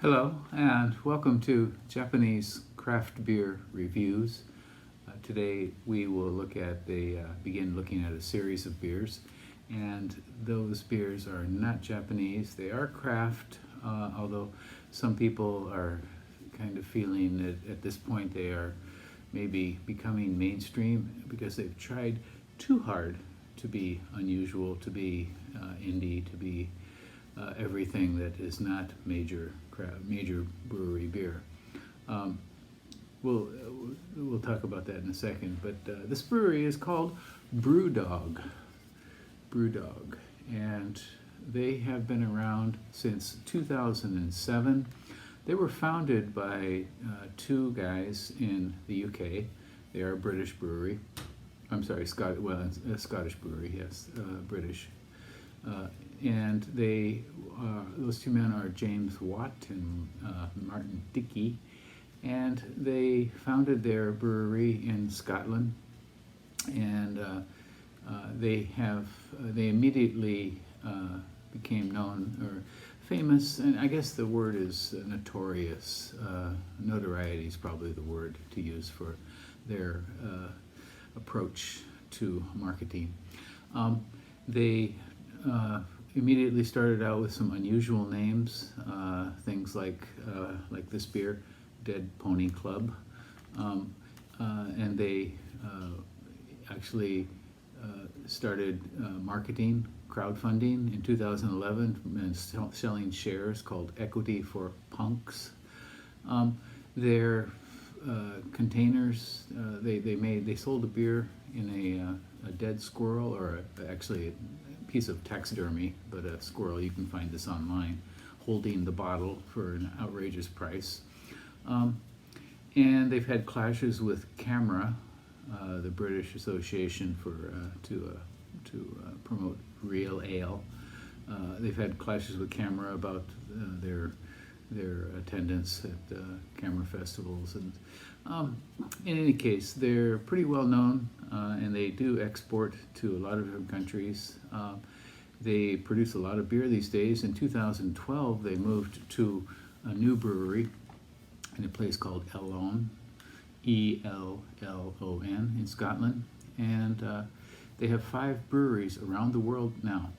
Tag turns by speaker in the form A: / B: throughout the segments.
A: Hello and welcome to Japanese craft beer reviews. Today we will begin looking at a series of beers, and those beers are not Japanese. They are craft, although some people are kind of feeling that at this point they are maybe becoming mainstream because they've tried too hard to be unusual, to be indie, to be everything that is not major brewery beer. We'll talk about that in a second, but this brewery is called BrewDog. BrewDog, and they have been around since 2007. They were founded by two guys in the UK. They are a British brewery. I'm sorry, a Scottish brewery, yes, British. And those two men are James Watt and Martin Dickey, and they founded their brewery in Scotland, and they immediately became known or famous, and I guess the word is notorious. Notoriety is probably the word to use for their approach to marketing. They immediately started out with some unusual names, things like this beer, Dead Pony Club, and they actually started marketing, crowdfunding in 2011 and selling shares called Equity for Punks. Their containers, they sold a beer in a dead squirrel, or actually a piece of taxidermy, but a squirrel. You can find this online, holding the bottle for an outrageous price. And they've had clashes with CAMRA, the British Association to promote real ale. They've had clashes with CAMRA about their attendance at CAMRA festivals, and in any case, they're pretty well known, and they do export to a lot of different countries. They produce a lot of beer these days. In 2012, they moved to a new brewery in a place called Ellon, E-L-L-O-N, in Scotland, and they have 5 breweries around the world now,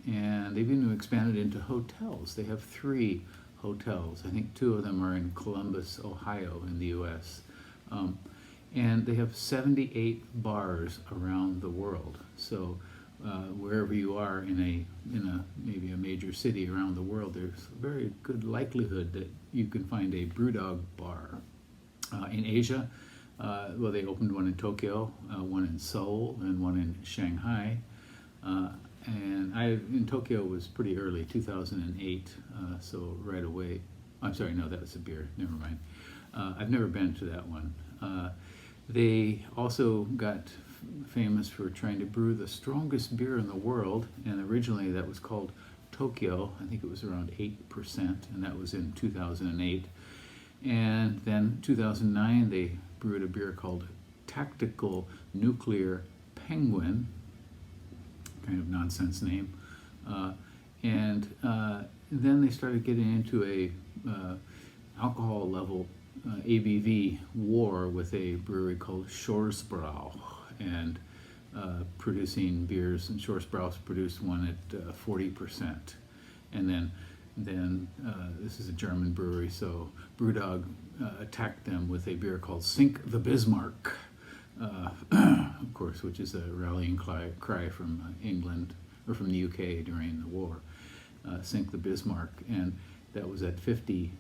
A: and they've even expanded into hotels. They have 3 hotels. I think 2 of them are in Columbus, Ohio, in the U.S. And they have 78 bars around the world. So wherever you are in maybe a major city around the world, there's a very good likelihood that you can find a BrewDog bar. In Asia, they opened one in Tokyo, one in Seoul, and one in Shanghai. And in Tokyo was pretty early, 2008, so right away. I'm sorry, no, that was a beer, never mind. I've never been to that one. They also got famous for trying to brew the strongest beer in the world, and originally that was called Tokyo. I think it was around 8%, and that was in 2008. And then 2009, they brewed a beer called Tactical Nuclear Penguin, kind of nonsense name, and then they started getting into a alcohol level ABV war with a brewery called Shoresbrau, and producing beers, and Shoresbrau's produced one at 40%, and then this is a German brewery, so BrewDog attacked them with a beer called Sink the Bismarck, of course, which is a rallying cry from England, or from the UK during the war. Sink the Bismarck, and that was at 54%,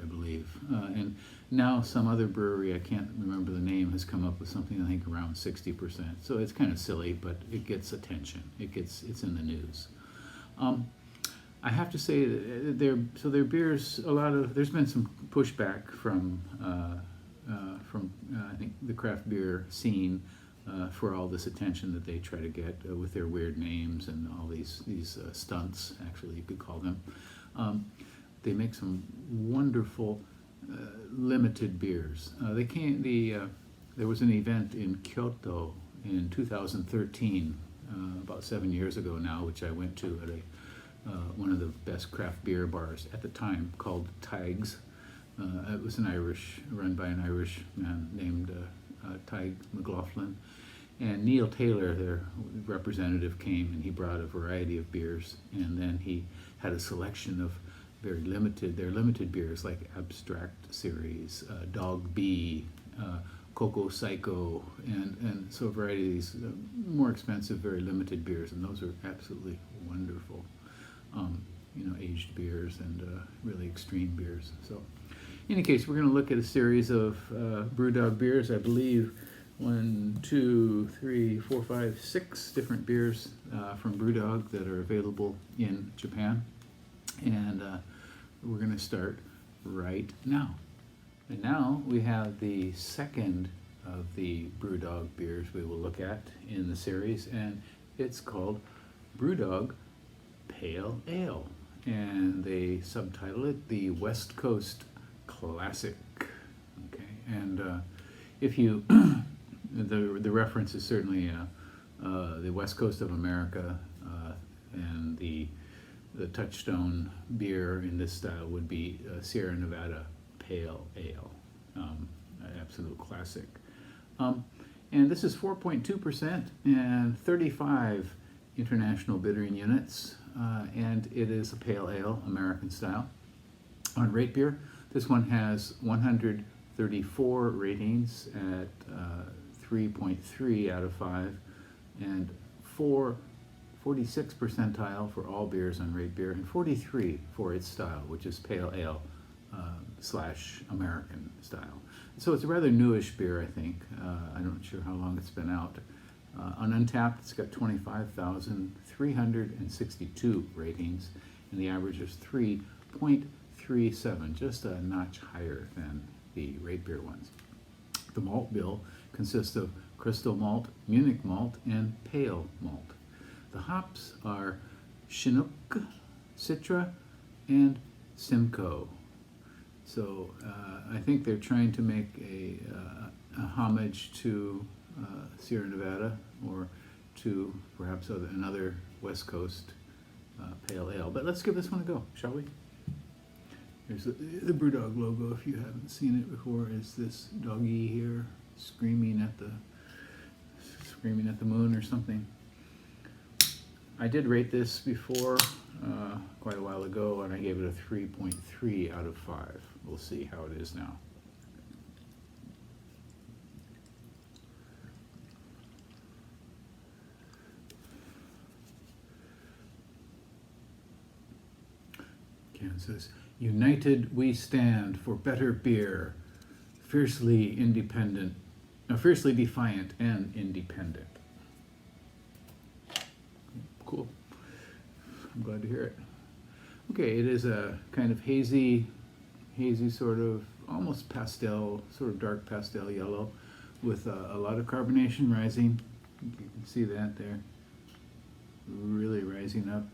A: I believe. And now some other brewery, I can't remember the name, has come up with something I think around 60%. So it's kind of silly, but it gets attention. It's in the news. I have to say that their beers, there's been some pushback from I think the craft beer scene for all this attention that they try to get with their weird names and all these stunts, actually you could call them. They make some wonderful limited beers. There was an event in Kyoto in 2013, about 7 years ago now, which I went to at one of the best craft beer bars at the time, called Tiggs. It was run by an Irish man named Tig McLaughlin. And Neil Taylor, their representative, came and he brought a variety of beers. And then he had a selection of their limited beers like Abstract Series, Dog B, Coco Psycho, and so a variety of these more expensive, very limited beers. And those are absolutely wonderful, aged beers and really extreme beers. So in any case, we're going to look at a series of BrewDog beers. I believe 1, 2, 3, 4, 5, 6 different beers from BrewDog that are available in Japan. And we're going to start right now. And now we have the second of the BrewDog beers we will look at in the series, and it's called BrewDog Pale Ale. And they subtitle it the West Coast Classic. Okay, and if you the reference is certainly the West Coast of America, and the touchstone beer in this style would be Sierra Nevada Pale Ale, an absolute classic. And this is 4.2% and 35 international bittering units, and it is a pale ale, American style. On RateBeer, this one has 134 ratings at 3.3 out of 5, and 46 percentile for all beers on RateBeer, and 43 for its style, which is pale ale / American style. So it's a rather newish beer, I think. I'm not sure how long it's been out. On Untapped, it's got 25,362 ratings, and the average is 3.37, just a notch higher than the RateBeer ones. The malt bill consists of crystal malt, Munich malt, and pale malt. The hops are Chinook, Citra, and Simcoe. So I think they're trying to make a homage to Sierra Nevada, or to perhaps another West Coast pale ale. But let's give this one a go, shall we? Here's the BrewDog logo. If you haven't seen it before, is this doggy here screaming at the moon or something. I did rate this before quite a while ago, and I gave it a 3.3 out of 5. We'll see how it is now. Ken says, "United we stand for better beer, fiercely defiant and independent." Cool. I'm glad to hear it. Okay, it is a kind of hazy sort of almost pastel, sort of dark pastel yellow, with a lot of carbonation rising. You can see that there, really rising up.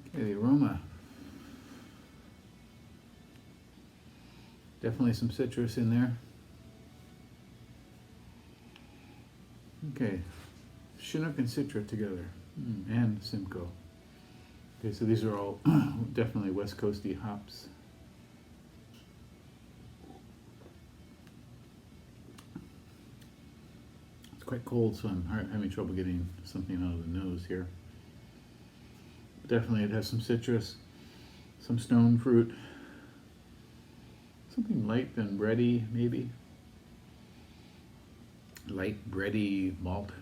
A: Okay, the aroma. Definitely some citrus in there. Okay, Chinook and Citra together, and Simcoe. Okay, so these are all definitely West Coasty hops. It's quite cold, so I'm having trouble getting something out of the nose here. Definitely it has some citrus, some stone fruit, something light and bready, maybe. Light, bready malt.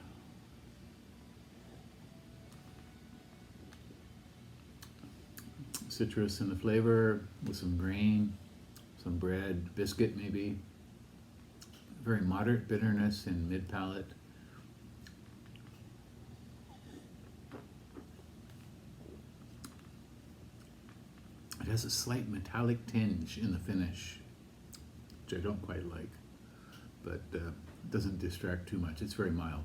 A: Citrus in the flavor, with some grain, some bread, biscuit maybe. Very moderate bitterness in mid-palate. It has a slight metallic tinge in the finish, which I don't quite like, but doesn't distract too much. It's very mild.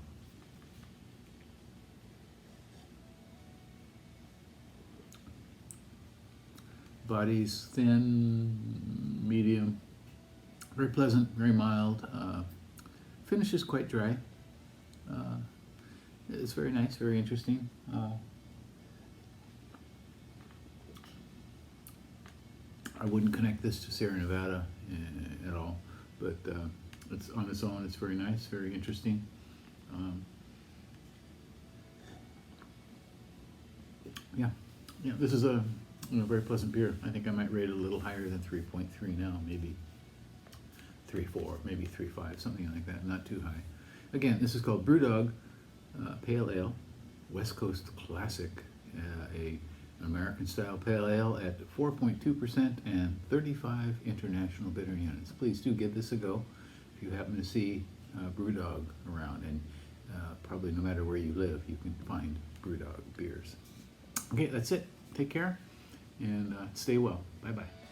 A: Body's thin, medium, very pleasant, very mild. Finish is quite dry. It's very nice, very interesting. I wouldn't connect this to Sierra Nevada at all, but it's on its own. It's very nice, very interesting. Yeah, this is a very pleasant beer. I think I might rate it a little higher than 3.3 now, maybe 3.4, maybe 3.5, something like that. Not too high. Again, this is called BrewDog Pale Ale, West Coast Classic, an American-style pale ale at 4.2% and 35 international bitter units. Please do give this a go if you happen to see BrewDog around, and probably no matter where you live, you can find BrewDog beers. Okay, that's it. Take care and stay well. Bye-bye.